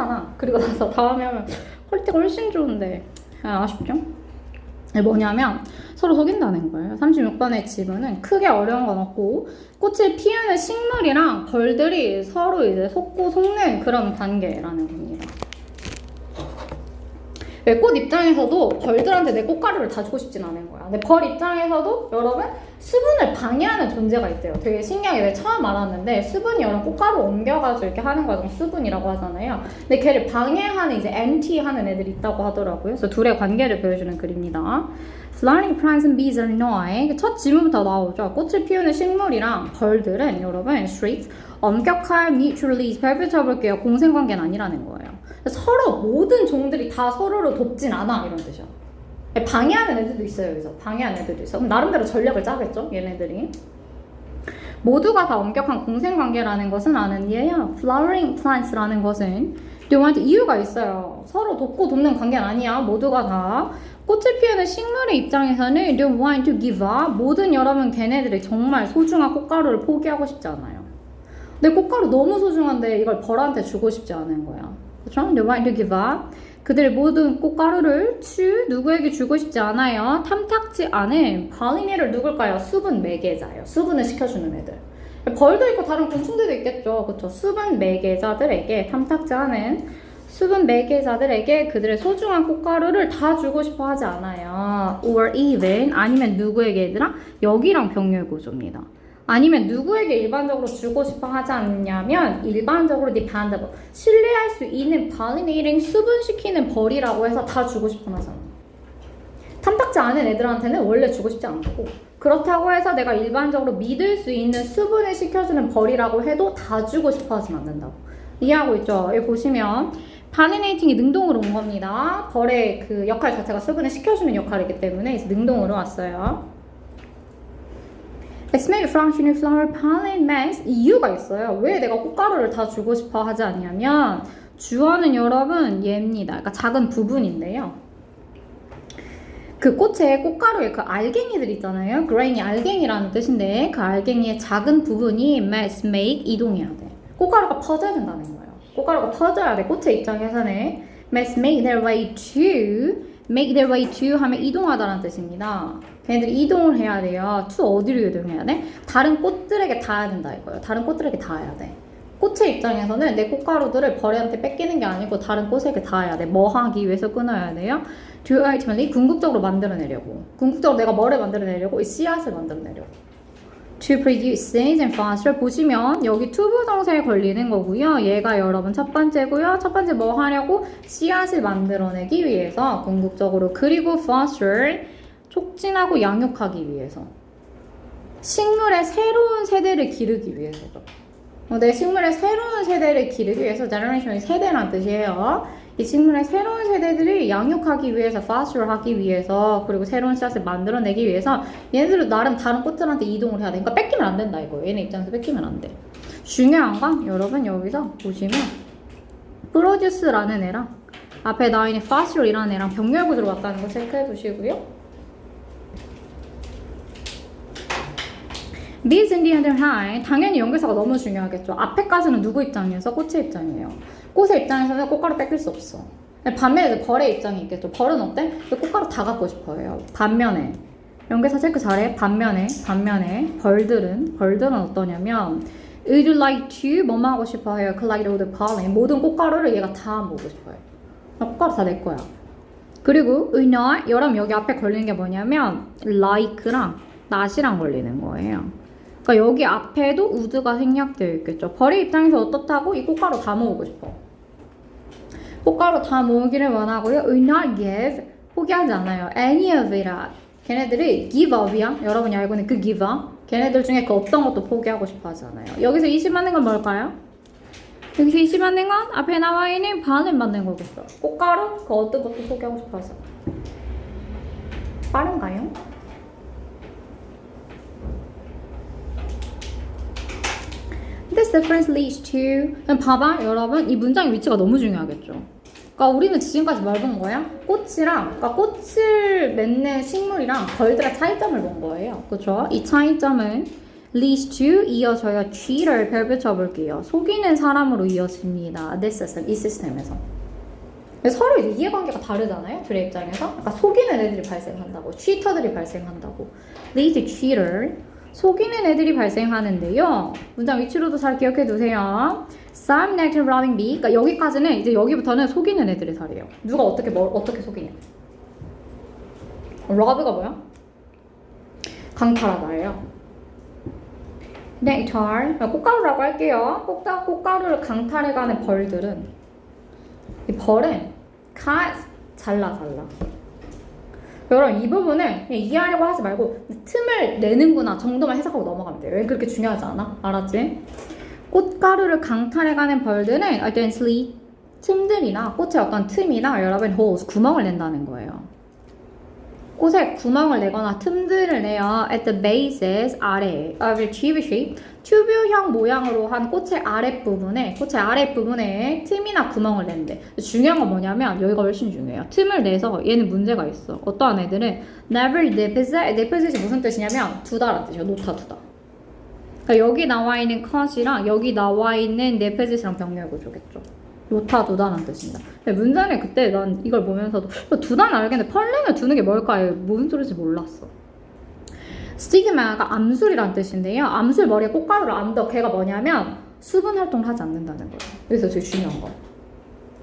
크잖아. 그리고 나서 다음에 하면 퀄리티가 훨씬 좋은데 아쉽죠? 뭐냐면 서로 속인다는 거예요. 36번의 지문은 크게 어려운 건 없고 꽃을 피우는 식물이랑 벌들이 서로 이제 속고 속는 그런 관계라는 겁니다. 꽃 입장에서도 벌들한테 내 꽃가루를 다 주고 싶진 않은 거야. 근데 벌 입장에서도 여러분 수분을 방해하는 존재가 있대요. 되게 신기하게 내가 처음 알았는데 수분이 여러분 꽃가루 옮겨가지고 이렇게 하는 과정 수분이라고 하잖아요. 근데 걔를 방해하는 이제 anti-하는 애들이 있다고 하더라고요. 그래서 둘의 관계를 보여주는 글입니다. Flowering plants and bees are not. 첫 지문부터 나오죠. 꽃을 피우는 식물이랑 벌들은 여러분 strict, 엄격한 mutually 펼쳐볼게요. 공생관계는 아니라는 거예요. 서로 모든 종들이 다 서로를 돕진 않아 이런 뜻이야. 방해하는 애들도 있어요. 여기서 방해하는 애들도 있어. 그럼 나름대로 전략을 짜겠죠. 얘네들이. 모두가 다 엄격한 공생관계라는 것은 아는 이해야. Flowering plants라는 것은 너한테 이유가 있어요. 서로 돕고 돕는 관계는 아니야. 모두가 다. 꽃을 피우는 식물의 입장에서는 they want to give up. 모든 여러분 걔네들이 정말 소중한 꽃가루를 포기하고 싶지 않아요. 내 꽃가루 너무 소중한데 이걸 벌한테 주고 싶지 않은 거야. 그렇죠? They want to give up. 그들의 모든 꽃가루를 누구에게 주고 싶지 않아요. 탐탁지 않은 pollinator 누굴까요? 수분 매개자예요. 수분을 시켜주는 애들. 벌도 있고 다른 곤충들도 있겠죠. 그렇죠? 수분 매개자들에게 탐탁지 않은 수분 매개자들에게 그들의 소중한 꽃가루를 다 주고 싶어 하지 않아요. Or even 아니면 누구에게 얘들아? 여기랑 병렬 구조입니다. 아니면 누구에게 일반적으로 주고 싶어 하지 않냐면 일반적으로 dependable 신뢰할 수 있는 pollinating 수분시키는 벌이라고 해서 다 주고 싶어 하잖아. 탐탁지 않은 애들한테는 원래 주고 싶지 않고 그렇다고 해서 내가 일반적으로 믿을 수 있는 수분을 시켜주는 벌이라고 해도 다 주고 싶어 하진 않는다고. 이해하고 있죠? 여기 보시면 pollinating이 능동으로 온 겁니다. 벌의 그 역할 자체가 수분을 시켜주는 역할이기 때문에 능동으로 왔어요. It's made from uniform pollen mass. 이유가 있어요. 왜 내가 꽃가루를 다 주고 싶어 하지 않냐면 주어는 여러분 얘입니다. 그러니까 작은 부분인데요. 그 꽃의 꽃가루에 그 알갱이들 있잖아요. grain이 알갱이라는 뜻인데 그 알갱이의 작은 부분이 mass make 이동해야 돼. 꽃가루가 퍼져야 된다는 거예요. 꽃가루가 퍼져야 돼. 꽃의 입장에서는 mass make their way to 하면 이동하다라는 뜻입니다. 걔네들이 이동을 해야 돼요. to 어디로 이동해야 돼? 다른 꽃들에게 닿아야 된다 이거예요. 다른 꽃들에게 닿아야 돼. 꽃의 입장에서는 내 꽃가루들을 벌한테 뺏기는 게 아니고 다른 꽃에게 닿아야 돼. 뭐 하기 위해서 끊어야 돼요? to ultimately 궁극적으로 만들어내려고. 궁극적으로 내가 뭐를 만들어내려고? 이 씨앗을 만들어내려고. to produce seeds and foster 보시면 여기 투부 정사에 걸리는 거고요. 얘가 여러분 첫 번째고요. 첫 번째 뭐 하려고? 씨앗을 만들어내기 위해서 궁극적으로 그리고 foster 촉진하고 양육하기 위해서 식물의 새로운 세대를 기르기 위해서죠. 내 식물의 새로운 세대를 기르기 위해서 generation이 세대란 뜻이에요. 이 식물의 새로운 세대들이 양육하기 위해서 foster 하기 위해서 그리고 새로운 씨앗을 만들어내기 위해서 얘네들도 나름 다른 꽃들한테 이동을 해야 돼. 그러니까 뺏기면 안 된다 이거예요. 얘네 입장에서 뺏기면 안 돼. 중요한 건 여러분 여기서 보시면 produce라는 애랑 앞에 나와 있는 foster이라는 애랑 병렬 구조로 왔다는 거 체크해 두시고요. Bees in the other hand, 당연히 연결사가 너무 중요하겠죠. 앞에까지는 누구 입장이어서 꽃의 입장이에요. 꽃의 입장에서는 꽃가루 뺏길 수 없어. 반면에 벌의 입장이 있겠죠. 벌은 어때? 꽃가루 다 갖고 싶어요. 반면에 연결사 체크 잘해. 반면에 벌들은 어떠냐면 Would you like to 뭐만 하고 싶어해요? Collect all the pollen. 모든 꽃가루를 얘가 다 모으고 싶어요. 꽃가루 다 내 거야. 그리고 would not 여러분 여기 앞에 걸리는 게 뭐냐면 like랑 not이랑 걸리는 거예요. 그러니까 여기 앞에도 would가 생략되어 있겠죠. 벌의 입장에서 어떻다고? 이 꽃가루 다 모으고 싶어. 꽃가루 다 모으기를 원하고요. Will not give 포기하지 않아요. Any of it. 걔네들이 give up이야. 여러분이 알고 있는 그 give up. 걔네들 중에 그 어떤 것도 포기하고 싶어 하지 않아요. 여기서 20 맞는 건 뭘까요? 여기서 20 맞는 건 앞에 나와 있는 반을 맞는 거겠어. 꽃가루 그 어떤 것도 포기하고 싶어 하지 않아요. 빠른가요? This difference leads to 봐봐 여러분 이 문장의 위치가 너무 중요하겠죠. 그러니까 우리는 지금까지 뭘 본 거야? 그러니까 꽃을 맺는 식물이랑 벌들의 차이점을 본 거예요. 그렇죠? 이 차이점은 leads to 이어져요. cheater 별 붙여볼게요. 속이는 사람으로 이어집니다. this system, 이 시스템에서. 서로 이해관계가 다르잖아요. 둘의 입장에서. 그러니까 속이는 애들이 발생한다고, cheater들이 발생한다고. lead to cheater, 속이는 애들이 발생하는데요. 문장 위치로도 잘 기억해 두세요. Some negative robbing B. 그러니까 여기까지는 이제 여기부터는 속이는 애들의 사례예요. 누가 어떻게 속이냐? robb가 뭐야? 강탈하다예요. nectar, 꽃가루라고 할게요. 꽃가루를 강탈해가는 벌들은 이 벌은 잘라. 여러분 이 부분을 그냥 이해하려고 하지 말고 틈을 내는구나 정도만 해석하고 넘어가면 돼요. 왜 그렇게 중요하지 않아? 알았지? 꽃가루를 강탈해가는 벌들은 essentially 틈들이나 꽃의 어떤 틈이나 여러분 holes, 구멍을 낸다는 거예요. 꽃에 구멍을 내거나 틈들을 내요. At the bases, 아래 of a tube shape, 튜브형 모양으로 한 꽃의 아랫부분에 틈이나 구멍을 낸대. 중요한 건 뭐냐면 여기가 훨씬 중요해요. 틈을 내서 얘는 문제가 있어. 어떠한 애들은 never deposit이 무슨 뜻이냐면 두다라는 뜻이에요. 놓다. 그러니까 여기 나와 있는 cut이랑 여기 나와 있는 deposit이랑 병렬 구조겠죠. 놓다두다라는 뜻입니다. 근데 문제는 그때 난 이걸 보면서도 두다는 알겠는데 펄렌을 두는 게 뭘까요? 무슨 소리인지 몰랐어. 스티그마가 암술이란 뜻인데요. 암술 머리에 꽃가루를 안더 걔가 뭐냐면 수분 활동을 하지 않는다는 거예요. 여기서 제일 중요한 거.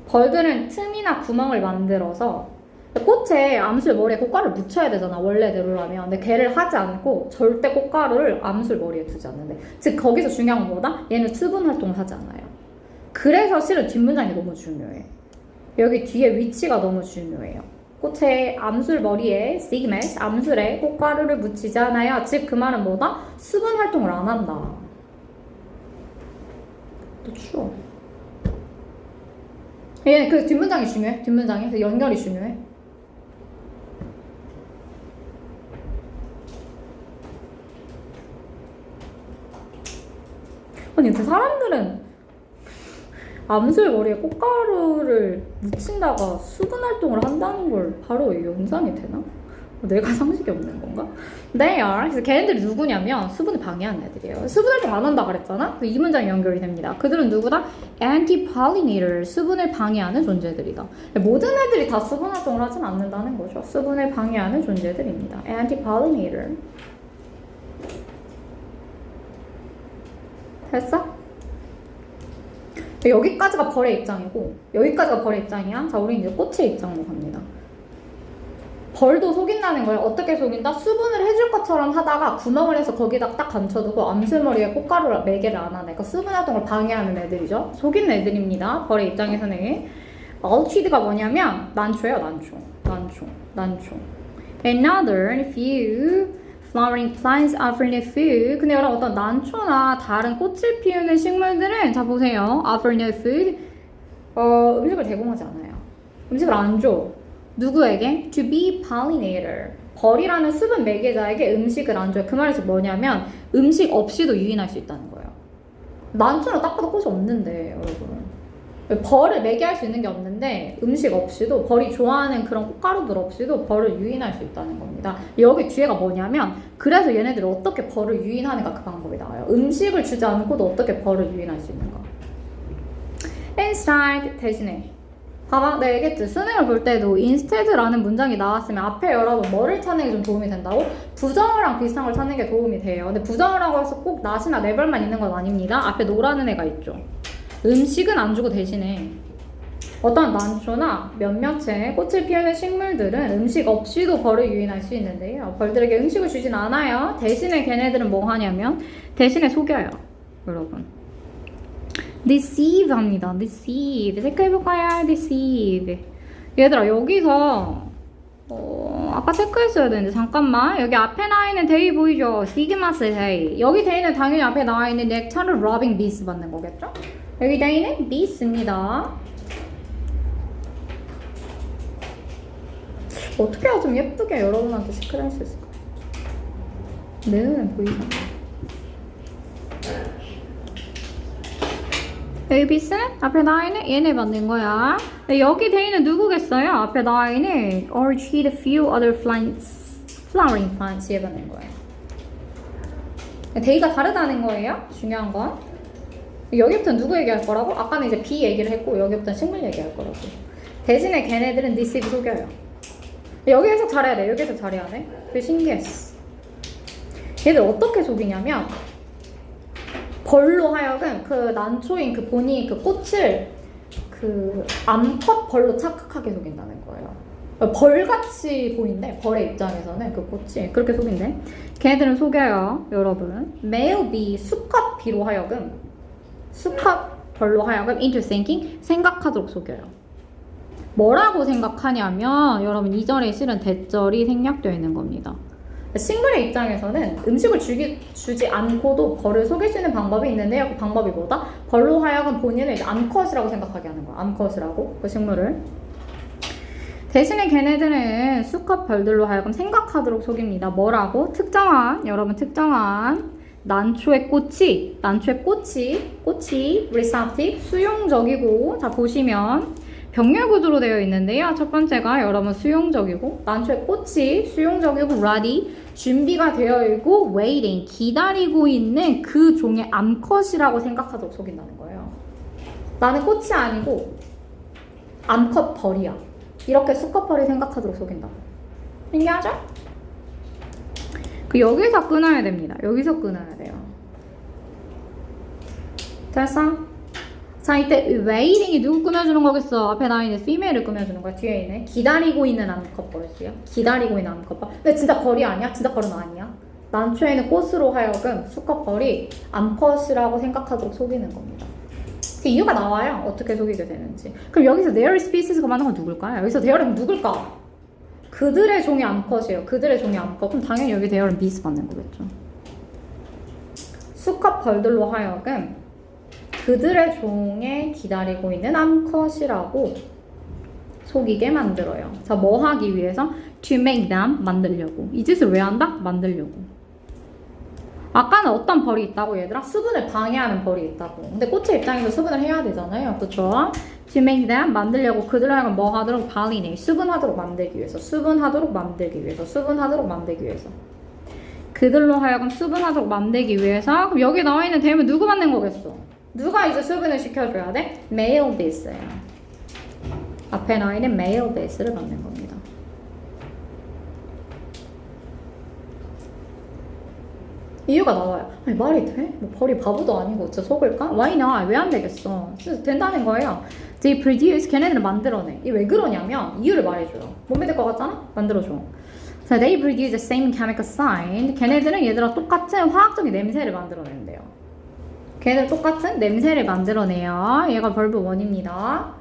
벌들은 틈이나 구멍을 만들어서 꽃에 암술 머리에 꽃가루를 묻혀야 되잖아. 원래대로라면. 근데 걔를 하지 않고 절대 꽃가루를 암술 머리에 두지 않는데. 즉 거기서 중요한 건 뭐다? 얘는 수분 활동을 하지 않아요. 그래서 실은 뒷문장이 너무 중요해. 여기 뒤에 위치가 너무 중요해요. 꽃의 암술 머리에 스티그맷, 암술에 꽃가루를 묻히지 않아요. 즉 그 말은 뭐다? 수분 활동을 안 한다. 또 추워. 얘는 그 뒷문장이 중요해. 뒷문장이 그 연결이 중요해. 아니 그 사람들은 암술 머리에 꽃가루를 묻힌다가 수분 활동을 한다는 걸 바로 연상이 되나? 내가 상식이 없는 건가? They are. 그래서 걔네들이 누구냐면 수분을 방해하는 애들이에요. 수분 활동 안 한다 그랬잖아? 그래서 이 문장이 연결이 됩니다. 그들은 누구다? Anti-pollinator. 수분을 방해하는 존재들이다. 모든 애들이 다 수분 활동을 하진 않는다는 거죠. 수분을 방해하는 존재들입니다. Anti-pollinator. 됐어? 여기까지가 벌의 입장이고 여기까지가 벌의 입장이야. 자, 우리 이제 꽃의 입장으로 갑니다. 벌도 속인다는 거예요. 어떻게 속인다? 수분을 해줄 것처럼 하다가 구멍을 해서 거기다 딱 감춰두고 암술머리에 꽃가루를 매개를 안 하네. 그러니까 수분 활동을 방해하는 애들이죠. 속이는 애들입니다. 벌의 입장에서는. 얼치드가 뭐냐면 난초예요. 난초. Another few flowering plants offering food. 근데 여러분 어떤 난초나 다른 꽃을 피우는 식물들은 자 보세요. offering food. 음식을 제공하지 않아요. 음식을 안 줘. 누구에게? To be pollinator. 벌이라는 수분 매개자에게 음식을 안 줘요. 그 말이 뭐냐면 음식 없이도 유인할 수 있다는 거예요. 난초는 딱 봐도 꽃이 없는데 여러분. 벌을 매개할 수 있는 게 없는데 음식 없이도 벌이 좋아하는 그런 꽃가루들 없이도 벌을 유인할 수 있다는 겁니다. 여기 뒤에가 뭐냐면 그래서 얘네들이 어떻게 벌을 유인하는가 그 방법이 나와요. 음식을 주지 않고도 어떻게 벌을 유인할 수 있는가. instead 대신에 봐봐 내가 얘기했지. 수능을 볼 때도 instead라는 문장이 나왔으면 앞에 여러분 뭐를 찾는 게 좀 도움이 된다고? 부정어랑 비슷한 걸 찾는 게 도움이 돼요. 근데 부정어라고 해서 꼭 not이나 never만 있는 건 아닙니다. 앞에 no라는 애가 있죠. 음식은 안 주고 대신에 어떤 난초나 몇몇의 꽃을 피우는 식물들은 음식 없이도 벌을 유인할 수 있는데요. 벌들에게 음식을 주진 않아요. 대신에 걔네들은 뭐 하냐면 대신에 속여요. 여러분. deceive 합니다. deceive. 체크해볼까요? deceive. 얘들아 여기서 아까 체크했어야 되는데 잠깐만. 여기 앞에 나와 있는 데이 보이죠? 시그마스 데이. 여기 데이는 당연히 앞에 나와 있는 넥타를 robbing bees 받는 거겠죠? 여기 데이는 bees입니다. 어떻게 해야 좀 예쁘게 여러분한테 체크를 할 수 있을까? 내 눈엔 보이잖아. 여기 bees는 앞에 나와 있는 얘네 받는 거야. 여기 데이는 누구겠어요? 앞에 나와 있는 orchid, few other flowering plants 얘 받는 거예요. 데이가 다르다는 거예요. 중요한 건. 여기부터 누구 얘기할 거라고? 아까는 이제 비 얘기를 했고 여기부터 식물 얘기할 거라고. 대신에 걔네들은 this if 속여요. 여기에서 잘해야 돼. 여기에서 잘해야 돼. 되게 신기했어. 얘들 어떻게 속이냐면 벌로 하여금 그 난초인 그 본인 그 꽃을 그 암컷 벌로 착각하게 속인다는 거예요. 벌같이 보인대. 벌의 입장에서는 그 꽃이 그렇게 속인대. 걔네들은 속여요, 여러분. male bee, 수컷 비로 하여금 수컷 벌로 하여금 into thinking, 생각하도록 속여요. 뭐라고 생각하냐면 여러분 2절에 실은 대절이 생략되어 있는 겁니다. 싱글의 입장에서는 음식을 주지 않고도 벌을 속일 수 있는 방법이 있는데요. 그 방법이 뭐다? 벌로 하여금 본인을 이제 암컷이라고 생각하게 하는 거야. 암컷이라고 그 식물을. 대신에 걔네들은 수컷 벌들로 하여금 생각하도록 속입니다. 뭐라고? 특정한 여러분 특정한 난초의 꽃이 receptive 수용적이고 자 보시면 병렬 구조로 되어 있는데요. 첫 번째가 여러분 수용적이고 난초의 꽃이 수용적이고 ready 준비가 되어 있고 waiting 기다리고 있는 그 종의 암컷이라고 생각하도록 속인다는 거예요. 나는 꽃이 아니고 암컷 벌이야. 이렇게 수컷 벌이 생각하도록 속인다고. 신기하죠? 그 여기서 끊어야 됩니다. 여기서 끊어야 돼요. 됐어? 자 이때 waiting이 누구 꾸며주는 거겠어? 앞에 나와 있는 female을 꾸며주는 거야. 뒤에 있네. 기다리고 있는 암컷 벌이야. 기다리고 있는 암컷 벌. 근데 진짜 벌이 아니야? 진짜 벌은 아니야. 난초에는 꽃으로 하여금 수컷 벌이 암컷이라고 생각하도록 속이는 겁니다. 그 이유가 나와요. 어떻게 속이게 되는지. 그럼 여기서 their species가 맞는 건 누굴까요? 여기서 their은 누굴까? 그들의 종이 암컷이에요. 그들의 종이 암컷. 그럼 당연히 여기 their은 bees 맞는 거겠죠. 수컷 벌들로 하여금 그들의 종에 기다리고 있는 암컷이라고 속이게 만들어요. 자, 뭐 하기 위해서? To make them 만들려고. 이 짓을 왜 한다? 만들려고. 아까는 어떤 벌이 있다고 얘들아? 수분을 방해하는 벌이 있다고. 근데 꽃의 입장에서 수분을 해야 되잖아요. 그쵸? To make them 만들려고 그들을 하여금 뭐 하도록? pollinate 수분하도록 만들기 위해서. 수분하도록 만들기 위해서. 수분하도록 만들기 위해서. 그들로 하여금 수분하도록 만들기 위해서. 그럼 여기 나와 있는 대면 누구 만든 거겠어? 누가 이제 수분을 시켜줘야 돼? male bees예요. 앞에 나와 있는 male bees를 만든 겁니다. 이유가 나와요. 아니 말이 돼? 뭐 벌이 바보도 아니고 진짜 속을까? Why not? 왜 안 되겠어? 진짜 된다는 거예요. They produce 걔네들은 만들어내. 이게 왜 그러냐면 이유를 말해줘요. 못 믿을 것 같잖아? 만들어줘. So they produce the same chemical sign. 걔네들은 얘들아 똑같은 화학적인 냄새를 만들어낸대요. 걔네들 똑같은 냄새를 만들어내요. 얘가 벌브 1입니다.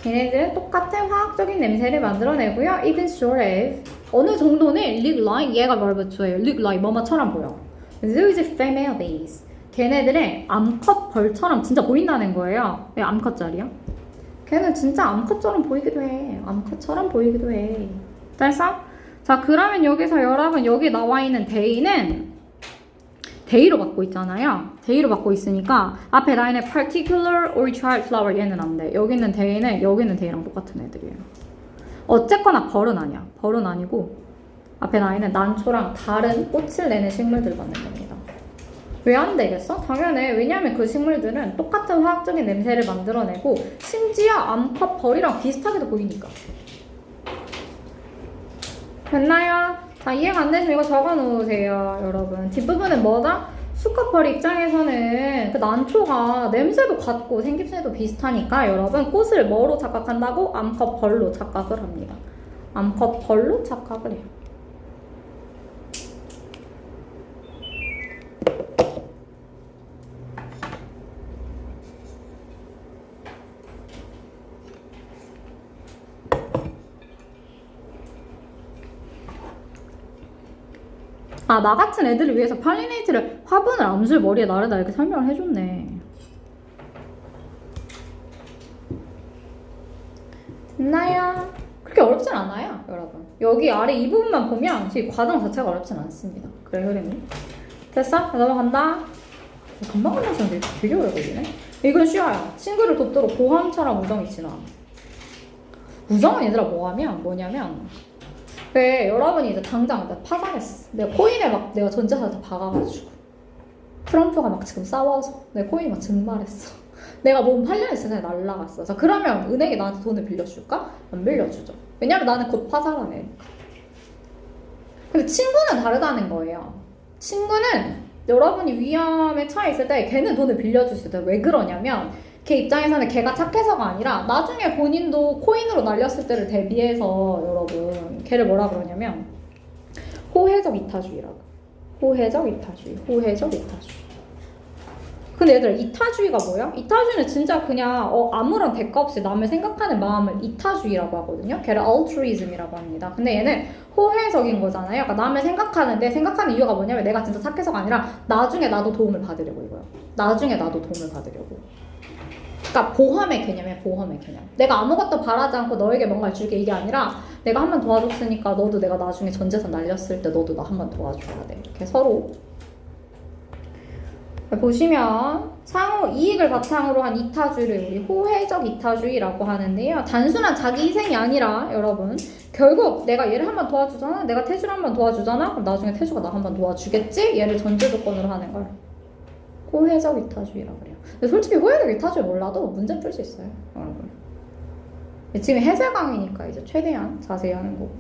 걔네들은 똑같은 화학적인 냄새를 만들어내고요. Even sort of 어느 정도는 look like 얘가 벌브 2예요. look like 뭐뭐처럼 보여. Those female bees 걔네들의 암컷 벌처럼 진짜 보인다는 거예요. 왜 암컷짜리야? 걔는 진짜 암컷처럼 보이기도 해. 암컷처럼 보이기도 해. 됐어? 자 그러면 여기서 여러분 여기 나와 있는 데이는 데이로 받고 있잖아요. 데이로 받고 있으니까 앞에 라인에 particular orchard flower 얘는 안 돼. 여기 있는 데이는 여기 있는 데이랑 똑같은 애들이에요. 어쨌거나 벌은 아니야. 벌은 아니고 앞에 라인은 난초랑 다른 꽃을 내는 식물들 받는 겁니다. 왜 안 되겠어? 당연해. 왜냐면 그 식물들은 똑같은 화학적인 냄새를 만들어내고 심지어 암컷 벌이랑 비슷하게도 보이니까. 됐나요? 자, 이해가 안 되시면 이거 적어 놓으세요, 여러분. 뒷부분은 뭐다? 수컷 벌 입장에서는 그 난초가 냄새도 같고 생김새도 비슷하니까 여러분 꽃을 뭐로 착각한다고? 암컷 벌로 착각을 합니다. 암컷 벌로 착각을 해요. 아, 나 같은 애들을 위해서 팔리네이트를 화분을 암술 머리에 나르다 이렇게 설명을 해줬네. 됐나요? 그렇게 어렵진 않아요, 여러분. 여기 아래 이 부분만 보면 지금 과정 자체가 어렵진 않습니다. 그래, 흐름이. 됐어? 넘어간다. 금방 끝났었는데 되게 오래 걸리네. 이건 쉬워요. 친구를 돕도록 보험처럼 우정이 지나. 우정은 얘들아 뭐냐면 여러분이 이제 당장 파산했어. 내가 코인에 막 내가 전재산을 다 박아가지고 트럼프가 막 지금 싸워서 내 코인이 막 증발했어. 내가 몸 8년 전에 날라갔어. 자, 그러면 은행이 나한테 돈을 빌려줄까? 안 빌려주죠. 왜냐면 나는 곧 파산한 애니까. 근데 친구는 다르다는 거예요. 친구는 여러분이 위험에 처해 있을 때 걔는 돈을 빌려줄 수 있어요. 왜 그러냐면 걔 입장에서는 걔가 착해서가 아니라 나중에 본인도 코인으로 날렸을 때를 대비해서 여러분 걔를 뭐라 그러냐면 호혜적 이타주의라고. 호혜적 이타주의. 근데 얘들아 이타주의가 뭐야? 이타주의는 진짜 그냥 아무런 대가 없이 남을 생각하는 마음을 이타주의라고 하거든요. 걔를 altruism이라고 합니다. 근데 얘는 호혜적인 거잖아요. 그러니까 남을 생각하는 이유가 뭐냐면 내가 진짜 착해서가 아니라 나중에 나도 도움을 받으려고 이거야. 나중에 나도 도움을 받으려고. 그러니까 보험의 개념이야. 보험의 개념. 내가 아무것도 바라지 않고 너에게 뭔가를 줄게 이게 아니라 내가 한 번 도와줬으니까 너도 내가 나중에 전 재산 날렸을 때 너도 나 한 번 도와줘야 돼. 이렇게 서로 보시면 상호 이익을 바탕으로 한 이타주의를 우리 호혜적 이타주의라고 하는데요. 단순한 자기 희생이 아니라 여러분 결국 내가 얘를 한 번 도와주잖아. 내가 태주를 한 번 도와주잖아. 그럼 나중에 태주가 나 한 번 도와주겠지? 얘를 전제 조건으로 하는 걸 호혜적 이타주의라고 그래요. 근데 솔직히 호혜적 이타주의 몰라도 문제 풀 수 있어요. 여러분. 지금 해설 강의니까 이제 최대한 자세히 하는 거고.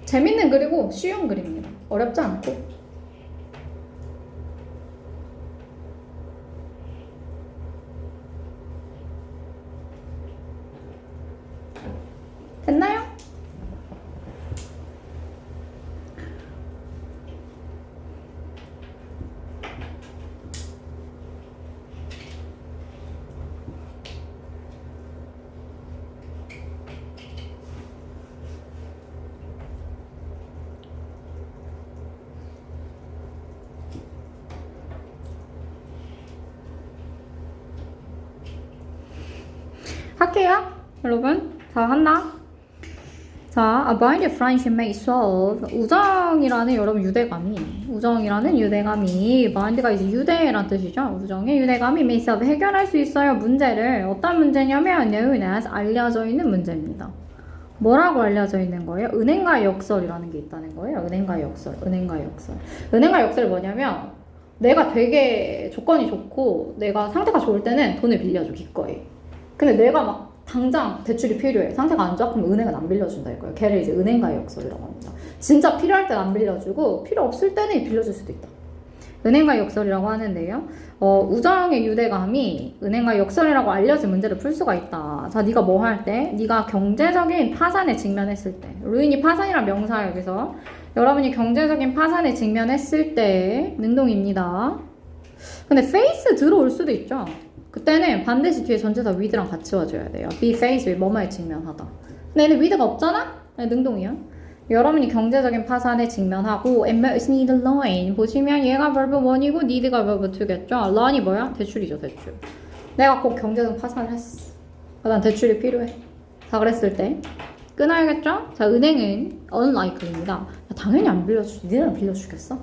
재밌는 그리고 쉬운 그림입니다. 어렵지 않고. 됐나요? 할게요. 여러분. 자, 한다. 자, a bind friendship may solve. 우정이라는 여러분 우정이라는 유대감이 bind가 이제 유대란 뜻이죠. 우정의 유대감이 may solve 해결할 수 있어요. 문제를 어떤 문제냐면 known as 알려져 있는 문제입니다. 뭐라고 알려져 있는 거예요? 은행가의 역설이라는 게 있다는 거예요. 은행가의 역설이 뭐냐면 내가 되게 조건이 좋고 내가 상태가 좋을 때는 돈을 빌려줘 기꺼이. 근데 내가 막 당장 대출이 필요해. 상태가 안 좋아? 그럼 은행은 안 빌려준다 이거예요. 걔를 이제 은행가의 역설이라고 합니다. 진짜 필요할 땐 안 빌려주고 필요 없을 때는 빌려줄 수도 있다. 은행가의 역설이라고 하는데요. 우정의 유대감이 은행가의 역설이라고 알려진 문제를 풀 수가 있다. 자, 네가 뭐 할 때? 네가 경제적인 파산에 직면했을 때. 루인이 파산이란 명사예요. 여기서 여러분이 경제적인 파산에 직면했을 때 능동입니다. 근데 face 들어올 수도 있죠. 그때는 반드시 뒤에 전체사 with랑 같이 와줘야 돼요. be faced with 뭐뭐에 직면하다. 근데 얘는 with가 없잖아? 네, 능동이야. 여러분이 경제적인 파산에 직면하고 and most need a loan. 보시면 얘가 verb 1이고 need가 verb 2겠죠. loan이 뭐야? 대출이죠, 대출. 내가 꼭 경제적 파산을 했어. 난 대출이 필요해. 다 그랬을 때 끊어야겠죠? 자, 은행은 unlikely입니다. 당연히 안 빌려주지. 니네는 빌려주겠어?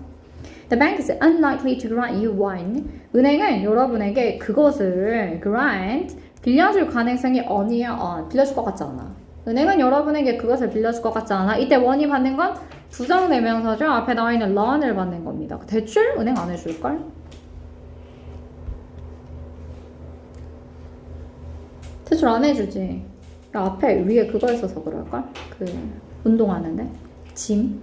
The bank is unlikely to grant you one. 은행은 여러분에게 그것을 grant, 빌려줄 가능성이 on이야, 빌려줄 것 같지 않아. 은행은 여러분에게 그것을 빌려줄 것 같지 않아. 이때 on이 받는 건 부정대명사죠. 앞에 나와 있는 loan을 받는 겁니다. 대출? 은행 안 해줄걸? 대출 안 해주지. 앞에 위에 그거 있어서 그럴걸? 운동하는데? 짐.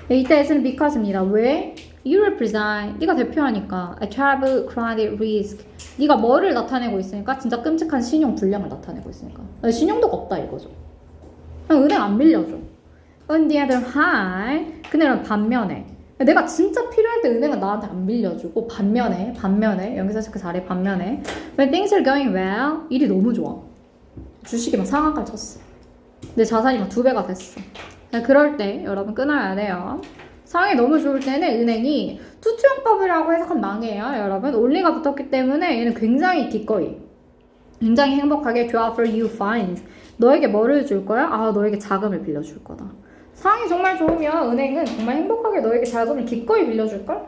이때 S는 because입니다. 왜? You represent, 네가 대표하니까 a terrible credit risk. 네가 뭐를 나타내고 있으니까? 진짜 끔찍한 신용 불량을 나타내고 있으니까. 신용도가 없다 이거죠. 은행 안 빌려줘. On the other hand, 그녀는 반면에 내가 진짜 필요할 때 은행은 나한테 안 빌려주고 반면에 여기서 체크 잘해. 반면에 when things are going well, 일이 너무 좋아. 주식이 막 상한가를 쳤어. 내 자산이 막 2배가 됐어. 그럴 때 여러분 끊어야 돼요. 상황이 너무 좋을 때는 은행이 투투용법이라고 해석하면 망해요. 여러분 올리가 붙었기 때문에 얘는 굉장히 기꺼이 굉장히 행복하게 to offer you funds. 너에게 뭐를 줄 거야? 너에게 자금을 빌려줄 거다. 상황이 정말 좋으면 은행은 정말 행복하게 너에게 자금을 기꺼이 빌려줄걸?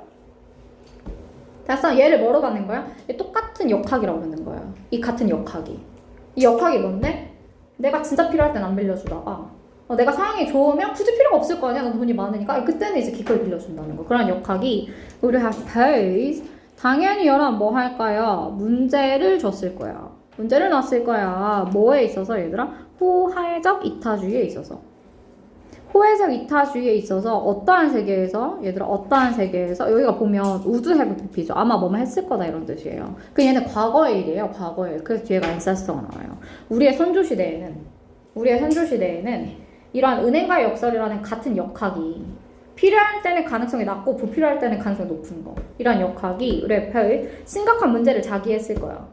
됐어? 얘를 뭐로 받는 거야? 똑같은 역학이라고 하는 거야. 이 같은 역학이. 이 역학이 뭔데? 내가 진짜 필요할 땐 안 빌려주다가 내가 상황이 좋으면 굳이 필요가 없을 거 아니야. 난 돈이 많으니까. 그때는 이제 기꺼이 빌려준다는 거. 그런 역학이 우리 have pose. 당연히 여러분 뭐 할까요? 문제를 줬을 거야. 문제를 놨을 거야. 뭐에 있어서 얘들아? 호혜적 이타주의에 있어서. 호혜적 이타주의에 있어서 어떠한 세계에서 얘들아 어떠한 세계에서 여기가 보면 우주 have pp죠. 아마 뭐뭐 했을 거다 이런 뜻이에요. 그 얘는 과거의 일이에요. 과거의 일. 그래서 뒤에가 ancestor가 나와요. 우리의 선조시대에는 이러한 은행가의 역설이라는 같은 역학이 필요할 때는 가능성이 낮고 불필요할 때는 가능성이 높은 거. 이러한 역학이 우리의 심각한 문제를 자기했을 거야.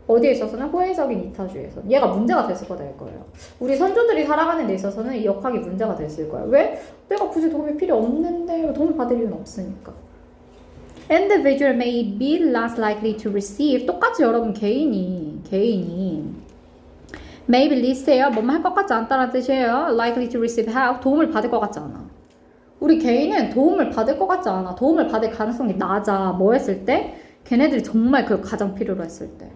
어디에 있어서는 호혜적인 이타주의에서 얘가 문제가 됐을 거다 할 거예요. 우리 선조들이 살아가는 데 있어서는 이 역학이 문제가 됐을 거야. 왜? 내가 굳이 도움이 필요 없는데 도움을 받을 이유는 없으니까. Individual may be less likely to receive. 똑같이 여러분 개인이 maybe less예요. 뭐뭐 할 것 같지 않다는 뜻이에요. likely to receive help. 도움을 받을 것 같지 않아. 우리 개인은 도움을 받을 것 같지 않아. 도움을 받을 가능성이 낮아. 뭐 했을 때? 걔네들이 정말 그걸 가장 필요로 했을 때.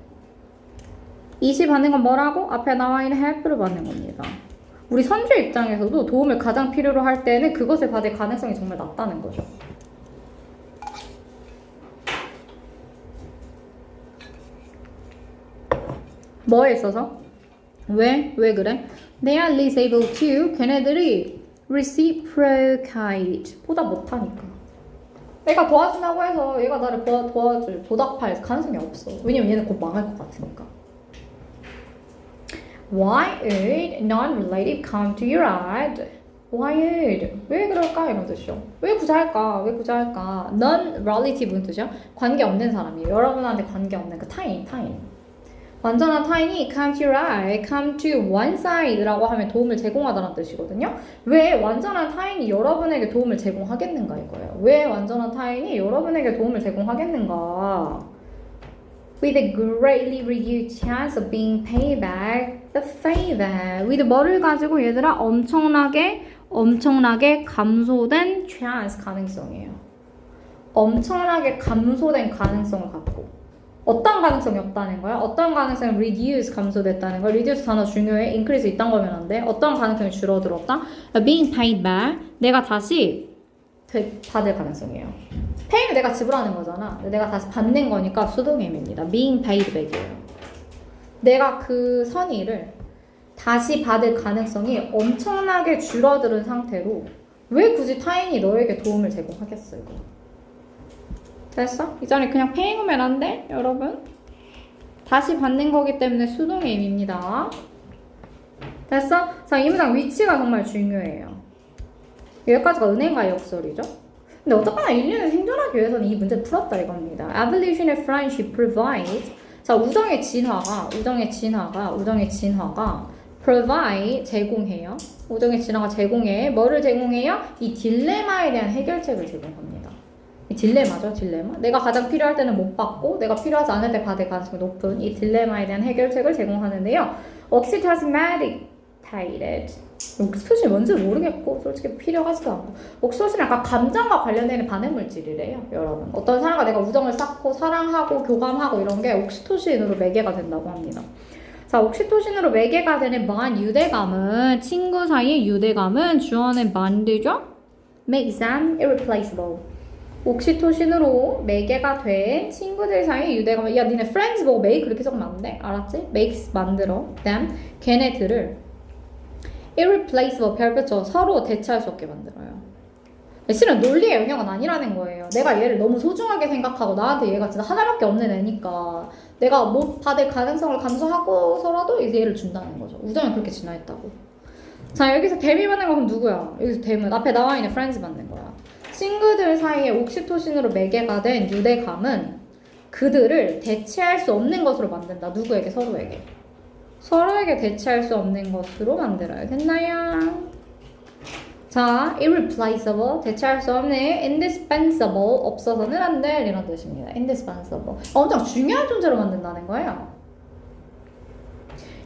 이시 받는 건 뭐라고? 앞에 나와 있는 help를 받는 겁니다. 우리 선주 입장에서도 도움을 가장 필요로 할 때는 그것을 받을 가능성이 정말 낮다는 거죠. 뭐에 있어서? 왜 그래? They are least able to. 걔네들이 reciprocate. 보다 못하니까. 내가 도와준다고 해서 얘가 나를 도와줄, 보답할 가능성이 없어. 왜냐면 얘는 곧 망할 것 같으니까. Why would non-relative come to your aid? Why would? 왜 그럴까? 이런 뜻이죠. 왜 구자할까? Non-relative는 뜻이야? 관계없는 사람이에요. 여러분한테 관계없는 그 타인. 완전한 타인이 come to your aid, come to one side라고 하면 도움을 제공하다는 뜻이거든요. 왜 완전한 타인이 여러분에게 도움을 제공하겠는가 이거예요. 왜 완전한 타인이 여러분에게 도움을 제공하겠는가? With a greatly reduced chance of being paid back the favor. with 뭐를 가지고 얘들아 엄청나게 감소된 chance 가능성이에요. 엄청나게 감소된 가능성을 갖고 어떤 가능성이 없다는 거야? 어떤 가능성이 reduce 감소됐다는 거야? reduce 단어 중요해. increase 이딴 거면 안 돼. 어떤 가능성이 줄어들었다? being paid back. 내가 다시 받을 가능성이에요. pay는 내가 지불하는 거잖아. 내가 다시 받는 거니까 수동의미입니다. being paid back이에요. 내가 그 선의를 다시 받을 가능성이 엄청나게 줄어드는 상태로 왜 굳이 타인이 너에게 도움을 제공하겠어 이거. 됐어? 이 자리 그냥 paying 오면 안 돼? 여러분? 다시 받는 거기 때문에 수동의미입니다. 됐어? 자, 이 문장 위치가 정말 중요해요. 여기까지가 은행가의 역설이죠. 근데 어쨌거나 인류는 생존하기 위해서는 이 문제를 풀었다 이겁니다. Evolutionary friendship provides. 자, 우정의 진화가 provide 제공해요. 우정의 진화가 제공해. 뭐를 제공해요? 이 딜레마에 대한 해결책을 제공합니다. 이 딜레마죠, 딜레마. 내가 가장 필요할 때는 못 받고 내가 필요하지 않을 때 받을 가능성이 높은 이 딜레마에 대한 해결책을 제공하는데요. Oxytocin medicated. 옥시토신이 뭔지 모르겠고 솔직히 필요하지도 않고 옥시토신은 약간 감정과 관련된 반응물질이래요 여러분. 어떤 사람과 내가 우정을 쌓고 사랑하고 교감하고 이런 게 옥시토신으로 매개가 된다고 합니다. 자, 옥시토신으로 매개가 되는 유대감은 친구 사이의 유대감은 주어는 만들죠? Makes them irreplaceable. 옥시토신으로 매개가 된 친구들 사이의 유대감은 야 니네 friends 보고 make 그렇게 적으면 안 돼? 알았지? makes 만들어 them 걔네들을 irreplaceable 별표죠. 서로 대체할 수 없게 만들어요. 실은 논리의 영역은 아니라는 거예요. 내가 얘를 너무 소중하게 생각하고 나한테 얘가 진짜 하나밖에 없는 애니까 내가 못 받을 가능성을 감수하고서라도 이제 얘를 준다는 거죠. 우정이 그렇게 진화했다고. 자, 여기서 데미 받는 건 누구야? 여기서 데미 앞에 나와 있는 friends 받는 거야. 친구들 사이에 옥시토신으로 매개가 된 유대감은 그들을 대체할 수 없는 것으로 만든다. 누구에게? 서로에게 대체할 수 없는 것으로 만들어야 됐나요? 자, irreplaceable, 대체할 수 없는, indispensable, 없어서는 안 될 이런 뜻입니다. indispensable. 엄청 중요한 존재로 만든다는 거예요.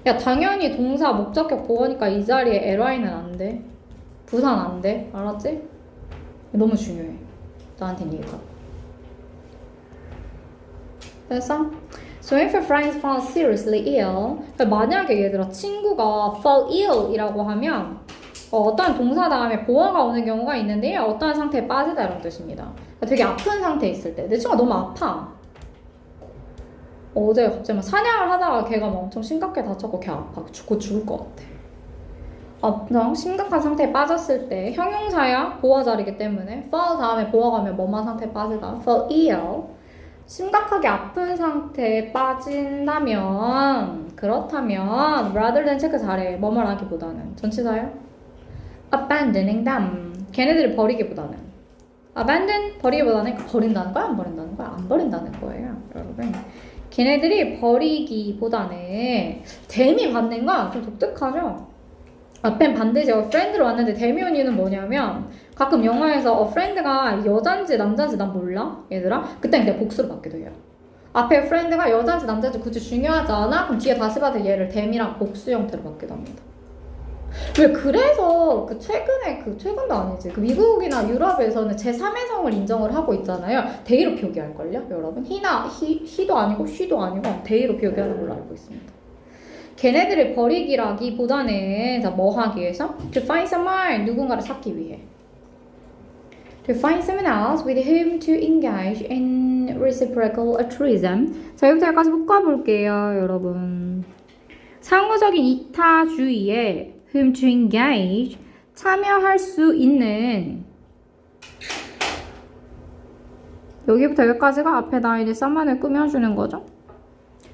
야, 당연히 동사, 목적격, 보어니까 이 자리에 ly는 안 돼. 부산 안 돼. 알았지? 너무 중요해. 나한테는 얘가. 됐어? So if a friend falls seriously ill, 만약에 얘들아 친구가 fall ill 이라고 하면 어떠한 동사 다음에 보어가 오는 경우가 있는데 어떠한 상태에 빠지다 이런 뜻입니다. 그러니까 되게 아픈 상태에 있을 때 내 친구가 너무 아파. 어제 갑자기 막 사냥을 하다가 걔가 막 엄청 심각하게 다쳤고 걔 아파. 곧 죽을 것 같아. 심각한 상태에 빠졌을 때 형용사야 보어 자리이기 때문에 fall 다음에 보어가 오면 뭐만 상태에 빠지다. fall ill. 심각하게 아픈 상태에 빠진다면 그렇다면 rather than 체크 잘해. 뭐뭐 하기보다는 전치사요. abandoning them. 걔네들을 버리기보다는 abandon 버리기보다는 버린다는 거야? 안 버린다는 거야? 안 버린다는 거예요. 여러분. 걔네들이 버리기보다는 대미 받는 건 좀 독특하죠? 앞엔 반드시 friend로 왔는데 대미 온 이유는 뭐냐면 가끔 영화에서 friend가 여잔지 남잔지 난 몰라 얘들아? 그땐 그냥 복수를 받기도 해요. 앞에 friend가 여잔지 남잔지 굳이 중요하지 않아? 그럼 뒤에 다시 봐도 얘를 대미랑 복수 형태로 받기도 합니다. 왜 그래서 최근도 아니지 그 미국이나 유럽에서는 제3의 성을 인정을 하고 있잖아요. 대의로 표기할걸요 여러분? he도 아니고 she도 아니고 대의로 표기하는 걸로 알고 있습니다. 걔네들을 버리기라기보다는 뭐 하기 위해서? To find someone 누군가를 찾기 위해. To find someone else with whom to engage in reciprocal altruism. 자 여기부터 여기까지 묶어볼게요 여러분. 상호적인 이타주의에 whom to engage 참여할 수 있는 여기부터 여기까지가 앞에다 이제 썸만을 꾸며주는 거죠.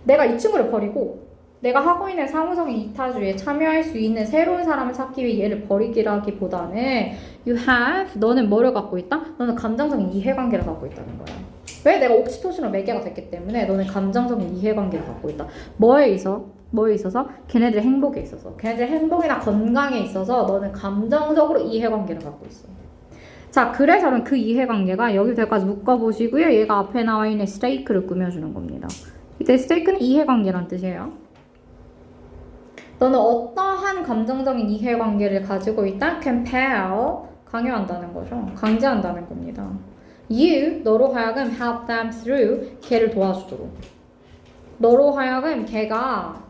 내가 이 친구를 버리고 내가 하고 있는 상호적인 이타주의에 참여할 수 있는 새로운 사람을 찾기 위해 얘를 버리기라기보다는 you have 너는 뭐를 갖고 있다? 너는 감정적인 이해관계를 갖고 있다는 거야. 왜? 내가 옥시토신으로 매개가 됐기 때문에 너는 감정적인 이해관계를 갖고 있다. 뭐에 있어서? 걔네들의 행복에 있어서. 걔네들의 행복이나 건강에 있어서 너는 감정적으로 이해관계를 갖고 있어. 자, 그래서는 그 이해관계가 여기서까지 묶어보시고요. 얘가 앞에 나와 있는 stake를 꾸며주는 겁니다. 이때 stake는 이해관계란 뜻이에요. 너는 어떠한 감정적인 이해관계를 가지고 있다? compel, 강요한다는 거죠. 강제한다는 겁니다. You, 너로 하여금 help them through, 걔를 도와주도록. 너로 하여금 걔가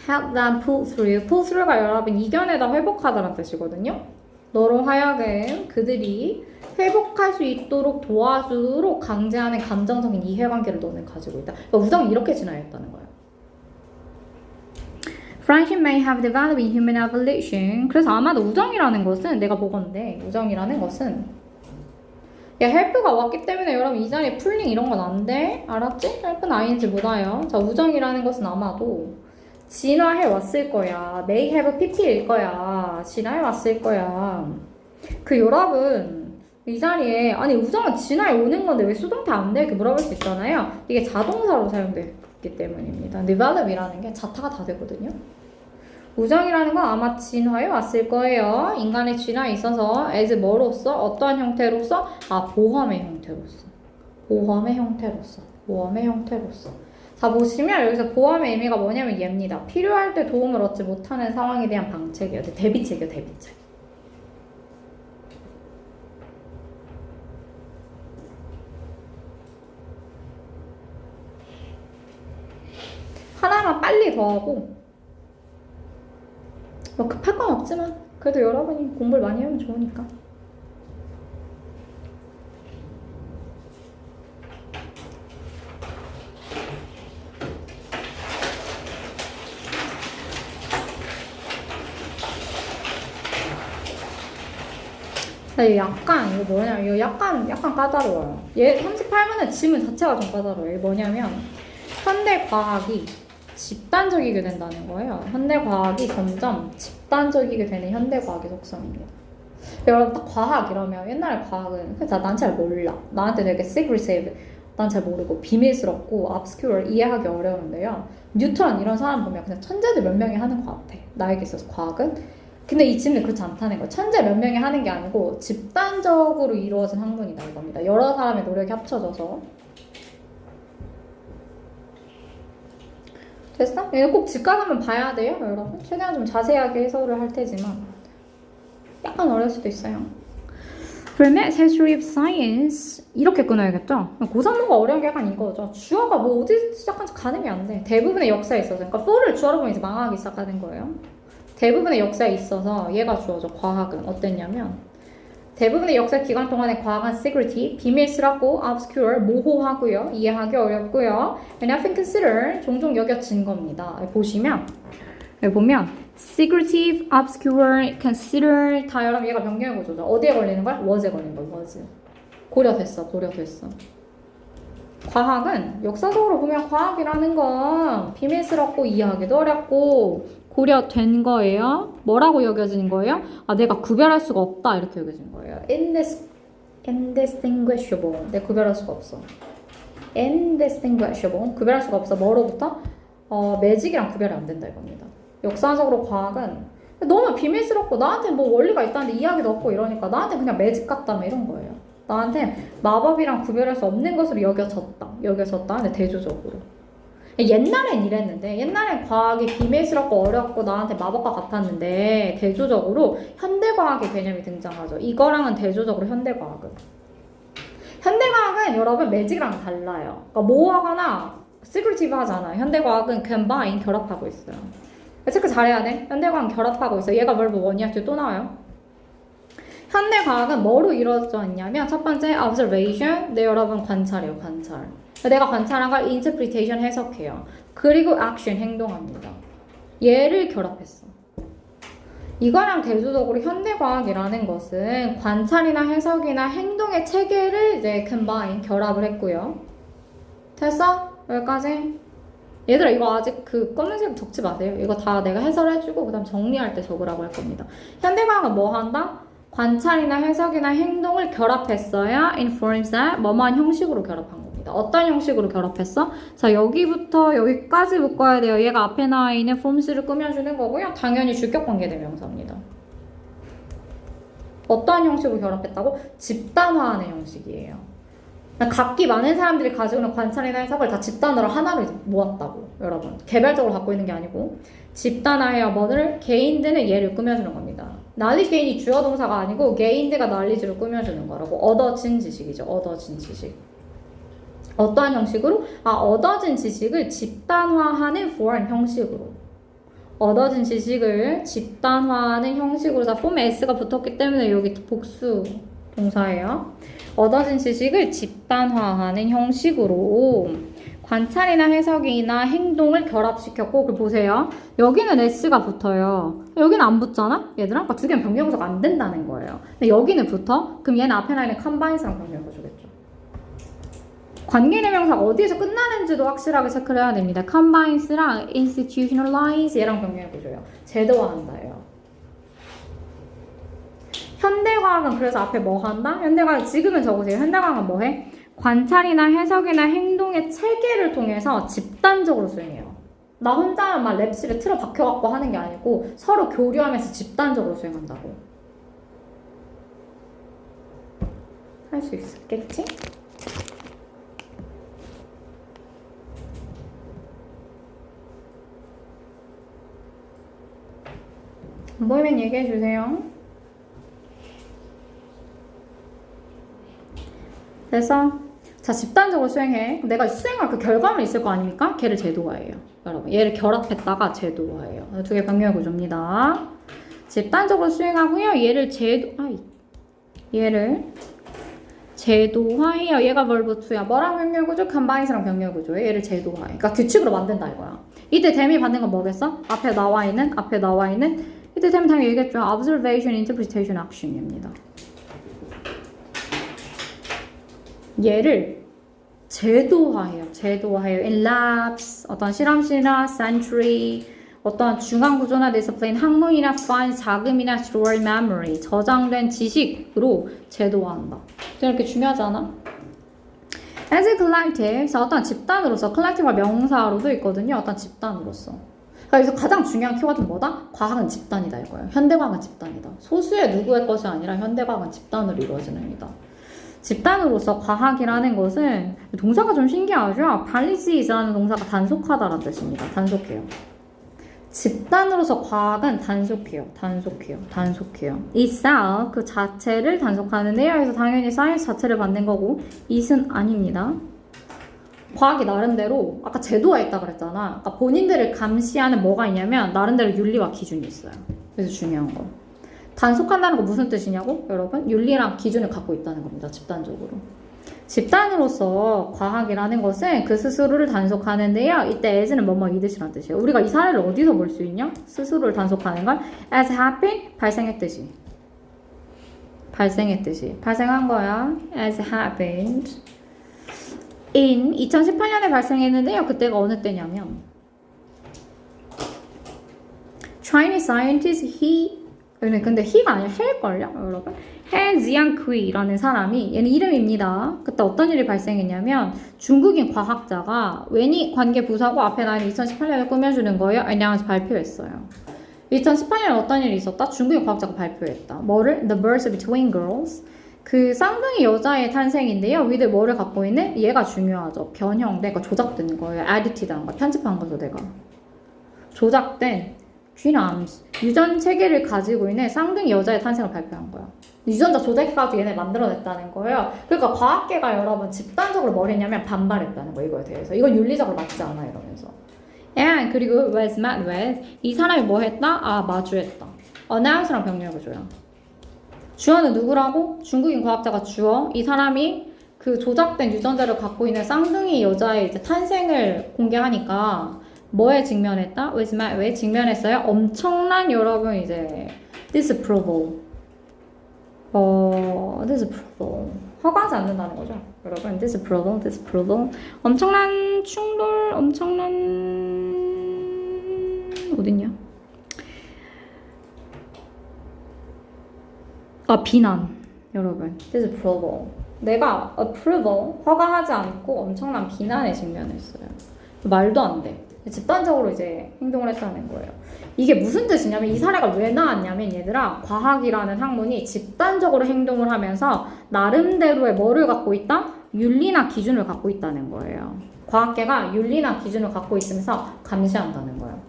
help them pull through. pull through가 여러분 이겨내다 회복하다는 뜻이거든요. 너로 하여금 그들이 회복할 수 있도록 도와주도록 강제하는 감정적인 이해관계를 너는 가지고 있다. 그러니까 우정이 이렇게 진화했다는 거예요. Friendship may have developed in human evolution. 그래서 아마도 우정이라는 것은 내가 보건데 우정이라는 것은 야 헬프가 왔기 때문에 여러분 이 자리에 풀링 이런 건 안 돼. 알았지? 헬프는 아닌지 못 와요. 자 우정이라는 것은 아마도 진화해 왔을 거야. May have pp일 거야. 진화해 왔을 거야. 그 여러분 이 자리에 아니 우정은 진화해 오는 건데 왜 수동태 안 돼? 이렇게 물어볼 수 있잖아요. 이게 자동사로 사용됐기 때문입니다. develop이라는 게 자타가 다 되거든요. 우정이라는 건 아마 진화해 왔을 거예요. 인간의 진화에 있어서 as 뭐로서? 어떠한 형태로서? 보험의 형태로서. 보험의 형태로서. 보험의 형태로서. 자 보시면 여기서 보험의 의미가 뭐냐면 얘입니다. 필요할 때 도움을 얻지 못하는 상황에 대한 방책이에요. 대비책이에요. 대비책. 하나만 빨리 더 하고 뭐 급할 건 없지만 그래도 여러분이 공부를 많이 하면 좋으니까. 이거 약간 이거 뭐냐면 이거 약간 까다로워요. 얘 38문의 지문 자체가 좀 까다로워요. 이게 뭐냐면 현대 과학이 집단적이게 된다는 거예요. 현대 과학이 점점 집단적이게 되는 현대 과학의 속성입니다. 여러분 딱 과학 이러면 옛날에 과학은 난 잘 몰라. 나한테 되게 secretive. 난 잘 모르고 비밀스럽고 obscure 이해하기 어려운데요. 뉴턴 이런 사람 보면 그냥 천재들 몇 명이 하는 것 같아. 나에게 있어서 과학은. 근데 이 질문이 그렇지 않다는 거예요. 천재 몇 명이 하는 게 아니고 집단적으로 이루어진 학문이다 이겁니다. 여러 사람의 노력이 합쳐져서. 됐어? 얘는 꼭 집 가면 봐야 돼요, 여러분. 최대한 좀 자세하게 해설을 할 테지만 약간 어려울 수도 있어요. Vermet's History of Science 이렇게 끊어야겠죠? 고3문과 어려운 게 약간 이거죠. 주어가 뭐 어디 시작한지 가늠이 안 돼. 대부분의 역사에 있어서. 그러니까 for를 주어로 보면 이제 망하기 시작하는 거예요. 대부분의 역사에 있어서 얘가 주어져. 과학은 어땠냐면 대부분의 역사 기간 동안의 과학은 secretive, 비밀스럽고 obscure, 모호하고요. 이해하기 어렵고요. and often consider, 종종 여겨진 겁니다. 보시면 여기 보면 secretive, obscure, consider 다 여러분 얘가 변경의 구조죠. 어디에 걸리는 거야? was에 걸리는 거야. was. 고려됐어. 과학은 역사적으로 보면 과학이라는 건 비밀스럽고 이해하기도 어렵고 고려된 거예요. 뭐라고 여겨지는 거예요? 아, 내가 구별할 수가 없다 이렇게 여겨지는 거예요. indistinguishable. 내가 구별할 수가 없어. indistinguishable. 구별할 수가 없어. 뭐로부터? 매직이랑 구별이 안 된다 이겁니다. 역사적으로 과학은 너무 비밀스럽고 나한테 뭐 원리가 있다는데 이해하기도 없고 이러니까 나한테 그냥 매직 같다 이런 거예요. 나한테 마법이랑 구별할 수 없는 것으로 여겨졌다. 근데 대조적으로. 옛날엔 이랬는데 옛날엔 과학이 비밀스럽고 어렵고 나한테 마법과 같았는데 대조적으로 현대과학의 개념이 등장하죠. 이거랑은 대조적으로 현대과학은 여러분 매직이랑 달라요. 그러니까 모호하거나 시크리티브 하잖아요. 현대과학은 combine 결합하고 있어요. 체크 잘해야 돼. 현대과학은 결합하고 있어. 얘가 verb 1이야. 뒤에 또 나와요. 현대과학은 뭐로 이루어져 있냐면 첫 번째 observation. 네, 여러분 관찰이에요. 관찰. 내가 관찰한 걸 interpretation 해석해요. 그리고 action 행동합니다. 얘를 결합했어. 이거랑 대조적으로 현대과학이라는 것은 관찰이나 해석이나 행동의 체계를 이제 combine 결합을 했고요. 됐어? 여기까지? 얘들아 이거 아직 그 검은색 적지 마세요. 이거 다 내가 해설해주고 그 다음 정리할 때 적으라고 할 겁니다. 현대과학은 뭐 한다? 관찰이나 해석이나 행동을 결합했어야 informs that 뭐뭐한 형식으로 결합한 겁니다. 어떤 형식으로 결합했어? 자, 여기부터 여기까지 묶어야 돼요. 얘가 앞에 나와 있는 forms를 꾸며주는 거고요. 당연히 주격관계 대명사입니다. 어떠한 형식으로 결합했다고? 집단화하는 형식이에요. 각기 많은 사람들이 가지고 있는 관찰이나 해석을 다 집단으로 하나로 모았다고. 여러분 개별적으로 갖고 있는 게 아니고 집단화해야 뭐를 개인들은 얘를 꾸며주는 겁니다. knowledge 개인이 주어 동사가 아니고 개인들과 knowledge를 꾸며주는 거라고. 얻어진 지식이죠. 얻어진 지식. 어떠한 형식으로? 얻어진 지식을 집단화하는 form 형식으로. 얻어진 지식을 집단화하는 형식으로. 자, 폼에 s가 붙었기 때문에 여기 복수 동사예요. 얻어진 지식을 집단화하는 형식으로 관찰이나 해석이나 행동을 결합시켰고, 그걸 보세요. 여기는 s가 붙어요. 여기는 안 붙잖아? 얘들아? 그러니까 두 개는 변경사가 안 된다는 거예요. 근데 여기는 붙어? 그럼 얘는 앞에 나 있는 combines랑 변경해주겠죠. 관계대명사가 어디에서 끝나는지도 확실하게 체크를 해야 됩니다. combines랑 institutionalize 얘랑 변경해줘요. 제도화한다예요. 현대과학은 그래서 앞에 뭐 한다? 현대과학 지금은 적으세요. 현대과학은 뭐 해? 관찰이나 해석이나 행동의 체계를 통해서 집단적으로 수행해요. 나 혼자 막 랩실에 틀어 박혀갖고 하는 게 아니고 서로 교류하면서 집단적으로 수행한다고. 할 수 있겠지? 안 보이면 얘기해주세요. 그래서 자, 집단적으로 수행해. 내가 수행할 그 결과물이 있을 거 아닙니까? 걔를 제도화해요. 여러분, 얘를 결합했다가 제도화해요. 두 개 변경의 구조입니다. 집단적으로 수행하고요. 얘를 제도화해요. 얘가 verb 2야. 뭐랑 변경의 구조? combines랑 변경의 구조예요. 얘를 제도화해. 그러니까 규칙으로 만든다 이거야. 이때 댐이 받는 건 뭐겠어? 앞에 나와 있는 이때 댐 당연히 얘기했죠. observation, interpretation, action입니다. 얘를 제도화해요. in labs, 어떤 실험실이나 century, 어떤 중앙 구조나 디스플레인, 학문이나 science, 자금이나 stored memory, 저장된 지식으로 제도화한다. 이렇게 중요하지 않아? as a collective, 어떤 집단으로서, collective가 명사로도 있거든요. 어떤 집단으로서. 그래서 가장 중요한 키워드는 뭐다? 과학은 집단이다 이거예요. 현대과학은 집단이다. 소수의 누구의 것이 아니라 현대과학은 집단으로 이루어지는 겁니다. 집단으로서 과학이라는 것은 동사가 좀 신기하죠? 발리시이즈라는 동사가 단속하다라는 뜻입니다. 단속해요. 집단으로서 과학은 단속해요. itself, 그 자체를 단속하는데요. 그래서 당연히 사이언스 자체를 받는 거고 it은 아닙니다. 과학이 나름대로 아까 제도가 있다 그랬잖아. 아까 본인들을 감시하는 뭐가 있냐면 나름대로 윤리와 기준이 있어요. 그래서 중요한 거. 단속한다는 거 무슨 뜻이냐고? 여러분 윤리랑 기준을 갖고 있다는 겁니다. 집단적으로. 집단으로서 과학이라는 것은 그 스스로를 단속하는데요. 이때 as는 뭐뭐 이 뜻이란 뜻이에요. 우리가 이 사례를 어디서 볼 수 있냐? 스스로를 단속하는 걸 as happened 발생했듯이. 발생한 거야. as happened in 2018년에 발생했는데요. 그때가 어느 때냐면 Chinese scientist 근데 he가 아니라 he일걸요, 여러분? He Jiankhui라는 사람이 얘는 이름입니다. 그때 어떤 일이 발생했냐면 중국인 과학자가 웬이 관계 부사고 앞에 나는 2018년에 꾸며주는 거예요. 안녕하세요 발표했어요. 2018년에 어떤 일이 있었다? 중국인 과학자가 발표했다. 뭐를? The birth between girls. 그 쌍둥이 여자의 탄생인데요. 위들 뭐를 갖고 있는? 얘가 중요하죠. 변형, 내가 조작된 거예요. 에디티드한 거, 편집한 거죠, 내가. 조작된 Genomes, 유전 체계를 가지고 있는 쌍둥이 여자의 탄생을 발표한 거야. 유전자 조작해가지고 얘네 만들어냈다는 거예요. 그러니까 과학계가 여러분 집단적으로 뭘 했냐면 반발했다는 거 이거에 대해서. 이건 윤리적으로 맞지 않아 이러면서. And 그리고 was met with 이 사람이 뭐 했다? 아 마주했다. announce랑 병렬구조야. 주어는 누구라고? 중국인 과학자가 주어. 이 사람이 그 조작된 유전자를 갖고 있는 쌍둥이 여자의 이제 탄생을 공개하니까 뭐에 직면했다? with met with 직면했어요. 엄청난 여러분 이제 disapproval. disapproval. 허가하지 않는다는 거죠. 여러분 disapproval. 엄청난 충돌, 어딨냐? 비난. 여러분 disapproval. 내가 approval, 허가하지 않고 엄청난 비난에 직면했어요. 말도 안 돼. 집단적으로 이제 행동을 했다는 거예요. 이게 무슨 뜻이냐면 이 사례가 왜 나왔냐면 얘들아 과학이라는 학문이 집단적으로 행동을 하면서 나름대로의 뭐를 갖고 있다? 윤리나 기준을 갖고 있다는 거예요. 과학계가 윤리나 기준을 갖고 있으면서 감시한다는 거예요.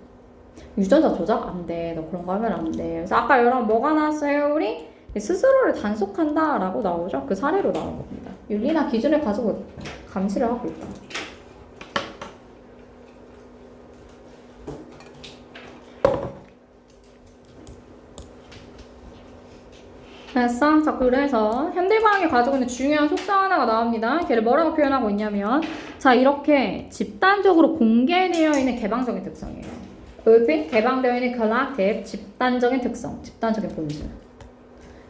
유전자 조작 안 돼. 너 그런 거 하면 안 돼. 그래서 아까 여러분 뭐가 나왔어요? 우리 스스로를 단속한다 라고 나오죠. 그 사례로 나온 겁니다. 윤리나 기준을 가지고 감시를 하고 있다. 됐어? 자, 그래서 현대과학이 가지고 있는 중요한 속성 하나가 나옵니다. 걔를 뭐라고 표현하고 있냐면 자, 이렇게 집단적으로 공개되어 있는 개방적인 특성이에요. 오픈, 개방되어 있는 collective, 집단적인 특성, 집단적인 본질.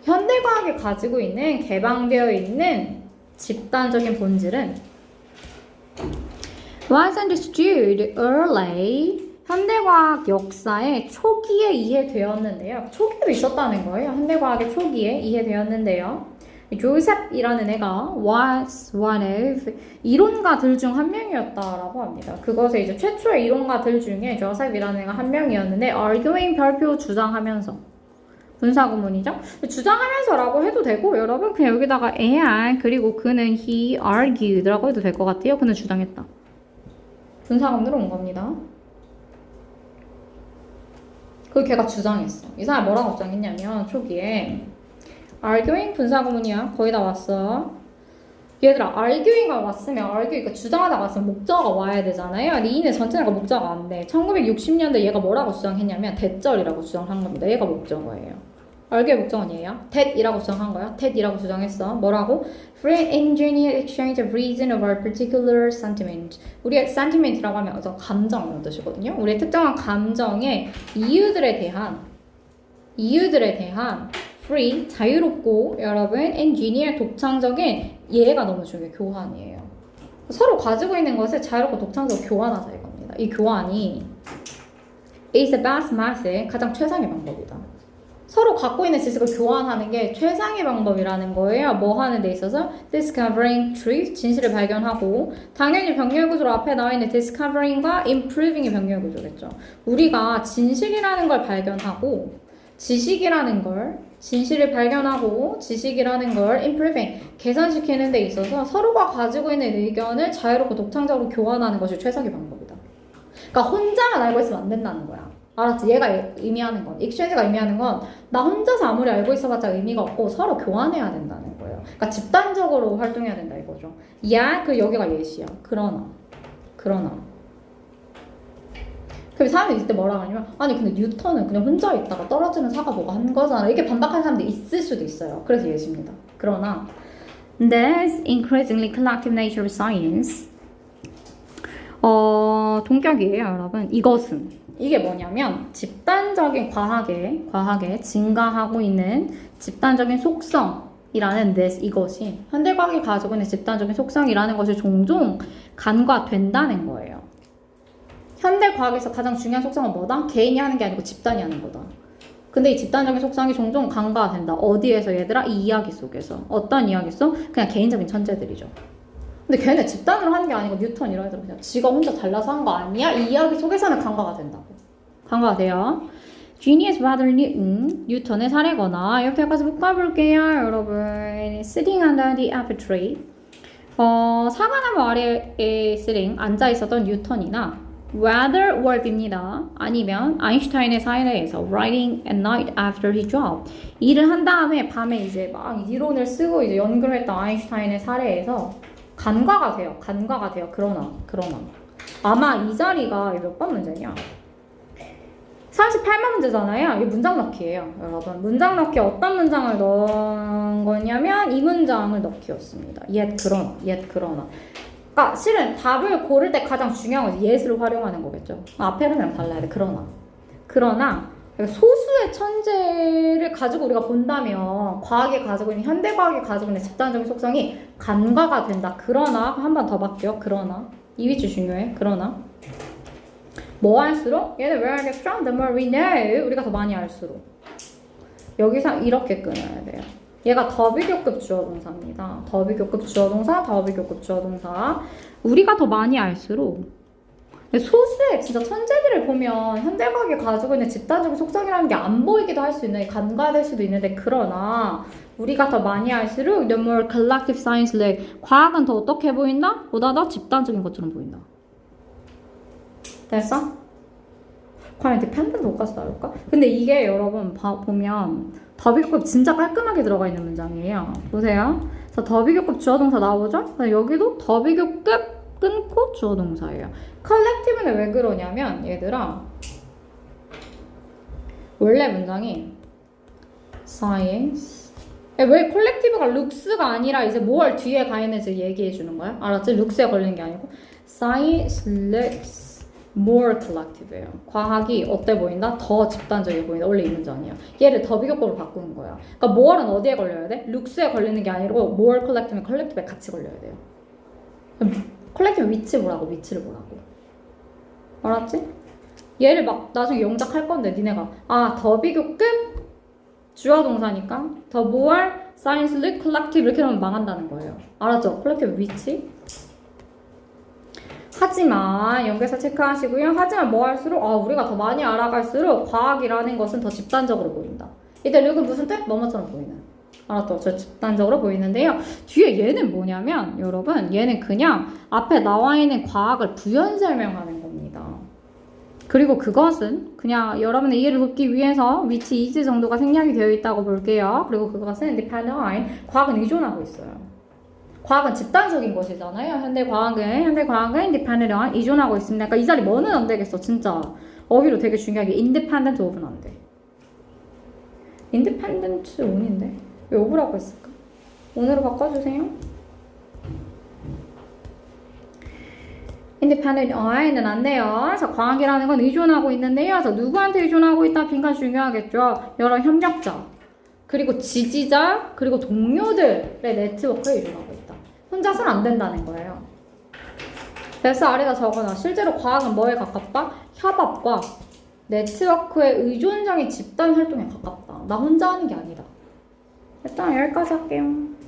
현대과학이 가지고 있는 개방되어 있는 집단적인 본질은 was understood early 현대과학 역사의 초기에 이해되었는데요. 초기에도 있었다는 거예요. 현대과학의 초기에 이해되었는데요. 조셉이라는 애가 was one of 이론가들 중 한 명이었다라고 합니다. 그것의 이제 최초의 이론가들 중에 조셉이라는 애가 한 명이었는데 arguing 별표 주장하면서 분사구문이죠. 주장하면서라고 해도 되고 여러분 그냥 여기다가 and 그리고 그는 he argued라고 해도 될 것 같아요. 그는 주장했다. 분사구문으로 온 겁니다. 그 걔가 주장했어. 이 사람 뭐라고 주장했냐면 초기에 arguing 분사구문이야. 거의 다 왔어. 얘들아 arguing가 왔으면 arguing 주장하다 왔으면 목적어가 와야 되잖아요. 근데 이는 전체가 목적어가 안 돼. 1960년대 얘가 뭐라고 주장했냐면 대절이라고 주장한 겁니다. 얘가 목적어예요. argu의 목적어는 얘야. that이라고 주장한 거야. that이라고 주장했어. 뭐라고? Free engineer exchange of reason over a particular sentiment. 우리의 sentiment라고 하면 어떤 감정 이런 뜻이거든요. 우리의 특정한 감정의 이유들에 대한 free, 자유롭고 여러분 engineer, 독창적인 예가 너무 중요해요. 교환이에요. 서로 가지고 있는 것을 자유롭고 독창적으로 교환하자 이겁니다. 이 교환이 is the best method, 가장 최상의 방법이다. 서로 갖고 있는 지식을 교환하는 게 최상의 방법이라는 거예요. 뭐 하는 데 있어서 discovering truth, 진실을 발견하고 당연히 병렬구조로 앞에 나와 있는 discovering과 improving이 병렬구조겠죠. 우리가 진실이라는 걸 발견하고 진실을 발견하고 지식이라는 걸 improving, 개선시키는 데 있어서 서로가 가지고 있는 의견을 자유롭고 독창적으로 교환하는 것이 최상의 방법이다. 그러니까 혼자만 알고 있으면 안 된다는 거야. 알았지? 얘가 의미하는 건, exchange가 의미하는 건 나 혼자서 아무리 알고 있어봤자 의미가 없고 서로 교환해야 된다는 거예요. 그러니까 집단적으로 활동해야 된다 이거죠. 야, 그 여기가 예시야. 그러나 그러나. 그래서 사람들이 이때 뭐라 하냐면 아니 근데 뉴턴은 그냥 혼자 있다가 떨어지는 사과 보고 한 거잖아. 이게 반박하는 사람들이 있을 수도 있어요. 그래서 예시입니다. 그러나 This increasingly collective nature of science 동격이에요, 여러분. 이게 뭐냐면 집단적인 과학에 증가하고 있는 집단적인 속성이라는 이것이 현대과학이 가지고 있는 집단적인 속성이라는 것이 종종 간과된다는 거예요. 현대과학에서 가장 중요한 속성은 뭐다? 개인이 하는 게 아니고 집단이 하는 거다. 근데 이 집단적인 속성이 종종 간과된다. 어디에서 얘들아? 이 이야기 속에서. 어떤 이야기 속? 그냥 개인적인 천재들이죠. 근데 걔네 집단으로 하는 게 아니고 뉴턴 이런 애들은 그냥 지가 혼자 잘나서 한 거 아니야? 이 이야기 속에서는 간과가 된다고. 간과가 돼요. Genius Brother Newton, 뉴턴의 사례거나 이렇게까지 묶어볼게요, 여러분. Sitting under the apple tree. 사과나무 아래에 앉아있었던 뉴턴이나 Whether 월드입니다. 아니면 아인슈타인의 사례에서 Writing at night after he dropped. 일을 한 다음에 밤에 이제 막 이론을 쓰고 이제 연구했던 아인슈타인의 사례에서 간과가 돼요. 그러나 아마 이 자리가 몇 번 문제냐? 38번 문제잖아요. 이게 문장 넣기예요, 여러분. 문장 넣기 어떤 문장을 넣은 거냐면 이 문장을 넣기였습니다. yet 그러나. 그러니까 실은 답을 고를 때 가장 중요한 것이 yet을 활용하는 거겠죠. 앞에는 달라야 돼. 그러나 소수의 천재를 가지고 우리가 본다면 과학이 가지고 있는 현대과학이 가지고 있는 집단적인 속성이 간과가 된다. 그러나 한 번 더 바뀌어. 그러나 이 위치 중요해. 그러나 뭐 할수록 얘는 where they from the more we know. 우리가 더 많이 알수록 여기서 이렇게 끊어야 돼요. 얘가 더비교급 주어동사입니다. 더비교급 주어동사. 우리가 더 많이 알수록 소수의 진짜 천재들을 보면 현대과학이 가지고 있는 집단적인 속성이라는 게 안 보이기도 할 수 있는, 간과될 수도 있는데 그러나 우리가 더 많이 알수록 the more collective science led. 과학은 더 어떻게 보인다? 보다 더 집단적인 것처럼 보인다. 됐어? 과연 dependent 뭐까지 나올까? 근데 이게 여러분 보면 더비교급 진짜 깔끔하게 들어가 있는 문장이에요. 보세요. 그래서 더비교급 주어동사 나오죠? 여기도 더비교급 끊고 주어동사예요. 컬렉티브는 왜 그러냐면 얘들아 원래 문장이 science 왜 컬렉티브가 looks가 아니라 이제 뭘 뒤에 가 있는지 얘기해 주는 거야? 알았지? looks에 걸리는 게 아니고 science looks more collective예요. 과학이 어때 보인다? 더 집단적이 보인다. 원래 이 문장이야. 얘를 더비교급으로 바꾸는 거야. 그러니까 more는 어디에 걸려야 돼? looks에 걸리는 게 아니고 more collective는 컬렉티브에 같이 걸려야 돼요. 컬렉티브 위치를 보라고. 알았지? 얘를 막 나중에 영작할 건데 니네가 더비교급 주어동사니까 더 more science look collective 이렇게 하면 망한다는 거예요. 알았죠? 컬렉티브 위치. 하지만 연결사 체크하시고요. 하지만 뭐 할수록 우리가 더 많이 알아갈수록 과학이라는 것은 더 집단적으로 보인다. 이때 룩은 무슨 뜻? 뭐뭐처럼 보이는. 알았죠? 저 집단적으로 보이는데요. 뒤에 얘는 뭐냐면 여러분 얘는 그냥 앞에 나와 있는 과학을 부연 설명하는 겁니다. 그리고 그것은 그냥 여러분의 이해를 돕기 위해서 위치 is 정도가 생략이 되어 있다고 볼게요. 그리고 그것은 depend on 과학은 의존하고 있어요. 과학은 집단적인 것이잖아요. 현대 과학은 depend on 의존하고 있습니다. 그러니까 이 자리 뭐는 안 되겠어. 진짜 어휘로 되게 중요하게 independent of는 안 돼. independent on인데 왜 of라고 했을까? on으로 바꿔주세요. independent on은 안 돼요. 그래서 과학이라는 건 의존하고 있는데요. 그래서 누구한테 의존하고 있다? 빈칸 중요하겠죠. 여러 협력자, 그리고 지지자, 그리고 동료들의 네트워크에 의존하고 있다. 혼자서는 안 된다는 거예요. 그래서 아래다 적어놔. 실제로 과학은 뭐에 가깝다? 협업과 네트워크의 의존적인 집단 활동에 가깝다. 나 혼자 하는 게 아니다. 일단 여기까지 할게요.